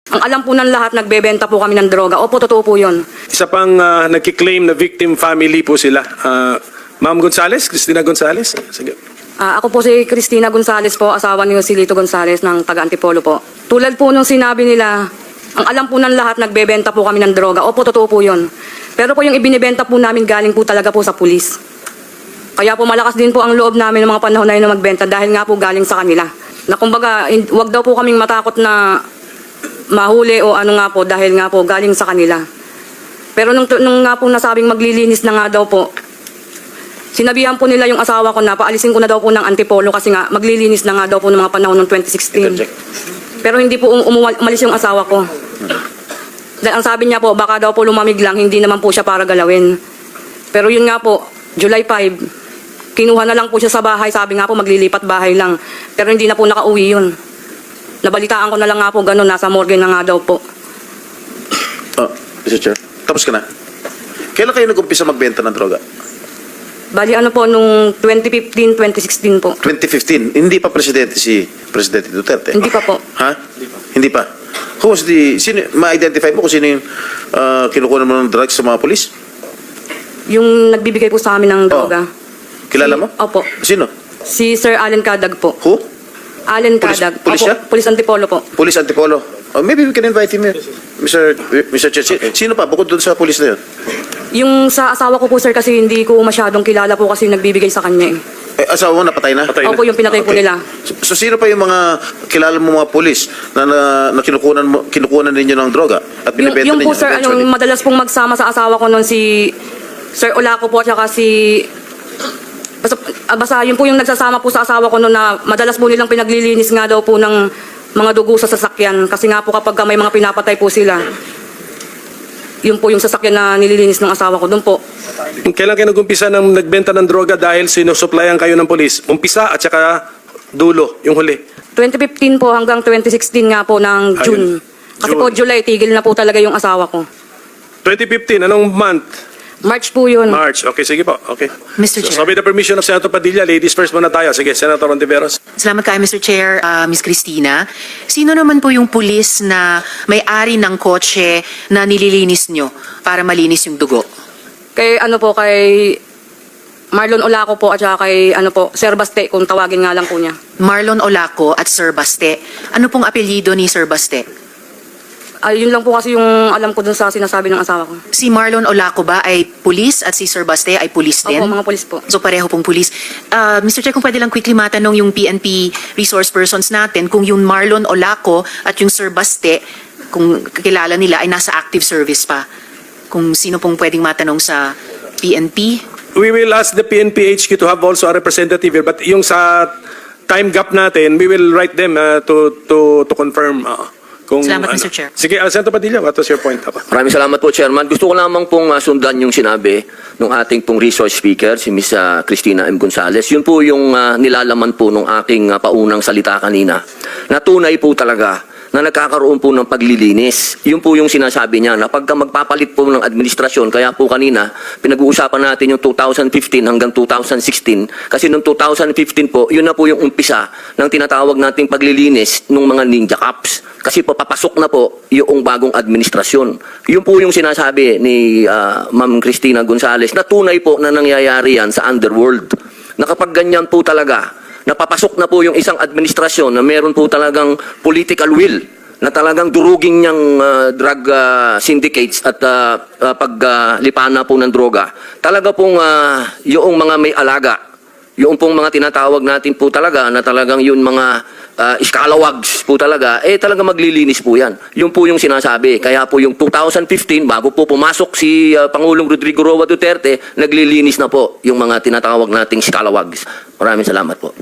Ang alam po ng lahat, nagbebenta po kami ng droga. Opo, totoo po yun. Isa pang nagkiklaim na victim family po sila. Ma'am Gonzales, Cristina Gonzales. Sige. Ako po si Cristina Gonzales po, asawa ni Joselito Gonzales ng taga-Antipolo po. Tulad po nung sinabi nila, ang alam po ng lahat, nagbebenta po kami ng droga. Opo, totoo po yun. Pero po yung ibinibenta po namin galing po talaga po sa pulis. Kaya po malakas din po ang loob namin ng mga panahon na yun na magbenta dahil nga po galing sa kanila. Na kumbaga, wag daw po kaming matakot na mahuli o ano nga po dahil nga po galing sa kanila. Pero nung nga po nasabing maglilinis na nga daw po, sinabihan po nila yung asawa ko na paalisin ko na daw po ng Antipolo kasi nga maglilinis na nga daw po ng mga panahon ng 2016. Pero hindi po umalis yung asawa ko. Dahil ang sabi niya po, baka daw po lumamig lang, hindi naman po siya para galawin. Pero yun nga po, July 5, kinuha na lang po siya sa bahay, sabi nga po maglilipat bahay lang. Pero hindi na po nakauwi yun. Nabalitaan ko na lang nga po ganun, nasa morgue na nga daw po. Mr. Chair, tapos ka na. Kailan kayo nag-umpisa magbenta ng droga? Bali ano po, nung 2015, 2016 po. 2015, hindi pa presidente si Presidente Duterte? Hindi pa po. Ha? Hindi pa. Who was ma-identify mo kung sino yung kinukuha mo ng drugs sa mga polis? Yung nagbibigay po sa amin ng droga. Kilala mo? Opo. Sino? Si Sir Allen Cadag po. Who? Allen Cadag. Pulis siya? Opo, Pulis Antipolo po. Police Antipolo. Oh, maybe we can invite him here. Mr. Chair, sino pa? Bukod doon sa police na yun? Yung sa asawa ko po sir kasi hindi ko masyadong kilala po kasi nagbibigay sa kanya eh. Asawa mo napatay na? Patay na. Opo, yung pinatay po Okay. nila. So sino pa yung mga kilala mo mga polis na kinukunan ninyo ng droga at binibenta Yung ninyo? po sir, eventually? madalas pong magsama sa asawa ko noon si Sir Olaco po at saka si... Basta yun po yung nagsasama po sa asawa ko noon na madalas po nilang pinaglilinis nga daw po ng mga dugo sa sasakyan. Kasi nga po kapag may mga pinapatay po sila, yun po yung sasakyan na nililinis ng asawa ko doon po. Kailan kayo nag-umpisa ng nagbenta ng droga dahil sinusuplayan kayo ng polis? Umpisa at saka dulo, yung huli. 2015 po hanggang 2016 nga po ng June. Kasi June. po July, tigil na po talaga yung asawa ko. 2015, anong month? March po yun. March. Okay, sige po. Okay. Mr. Chair. So with the permission of Senator Padilla, ladies first muna tayo. Sige, Senator Ontiveros. Salamat kayo, Mr. Chair. Ms. Cristina, sino naman po yung pulis na may-ari ng kotse na nililinis nyo para malinis yung dugo? Kay ano po, kay Marlon Olaco po at saka kay ano po, Sir Baste, kung tawagin nga lang po niya. Marlon Olaco at Sir Baste. Ano pong apelyido ni Sir Baste? Yun lang po kasi yung alam ko dun sa sinasabi ng asawa ko. Si Marlon Olaco ba ay pulis at si Sir Baste ay pulis din? Opo, mga polis po. So pareho pong pulis. Mr. Chair, kung pwede lang quickly matanong yung PNP resource persons natin, kung yung Marlon Olaco at yung Sir Baste, kung kilala nila ay nasa active service pa. Kung sino pong pwedeng matanong sa PNP? We will ask the PNP HQ to have also a representative here. But yung sa time gap natin, we will write them to confirm. Kung, Salamat, Mr. Chair. Sige, Senator Padilla, what was your point? Maraming salamat po, Chairman. Gusto ko lamang pong sundan yung sinabi ng ating pong resource speaker, si Ms. Cristina M. Gonzales. Yun po yung nilalaman po ng aking paunang salita kanina. Na tunay po talaga na nagkakaroon po ng paglilinis. Yun po yung sinasabi niya na pagka magpapalit po ng administrasyon, kaya po kanina pinag-uusapan natin yung 2015 hanggang 2016 kasi noong 2015 po, yun na po yung umpisa ng tinatawag nating paglilinis ng mga ninja cops. Kasi po papasok na po yung bagong administrasyon. Yun po yung sinasabi ni Ma'am Cristina Gonzales na tunay po na nangyayari yan sa underworld. Na kapag ganyan po talaga, napapasok na po yung isang administrasyon na meron po talagang political will na talagang durugin niyang drug syndicates at paglipan na po ng droga. Talaga pong yung mga may alaga, yung pong mga tinatawag natin po talaga na talagang yun mga scalawags po talaga, talaga maglilinis po yan. Yun po yung sinasabi. Kaya po yung 2015, bago po pumasok si Pangulong Rodrigo Roa Duterte, naglilinis na po yung mga tinatawag nating scalawags. Maraming salamat po.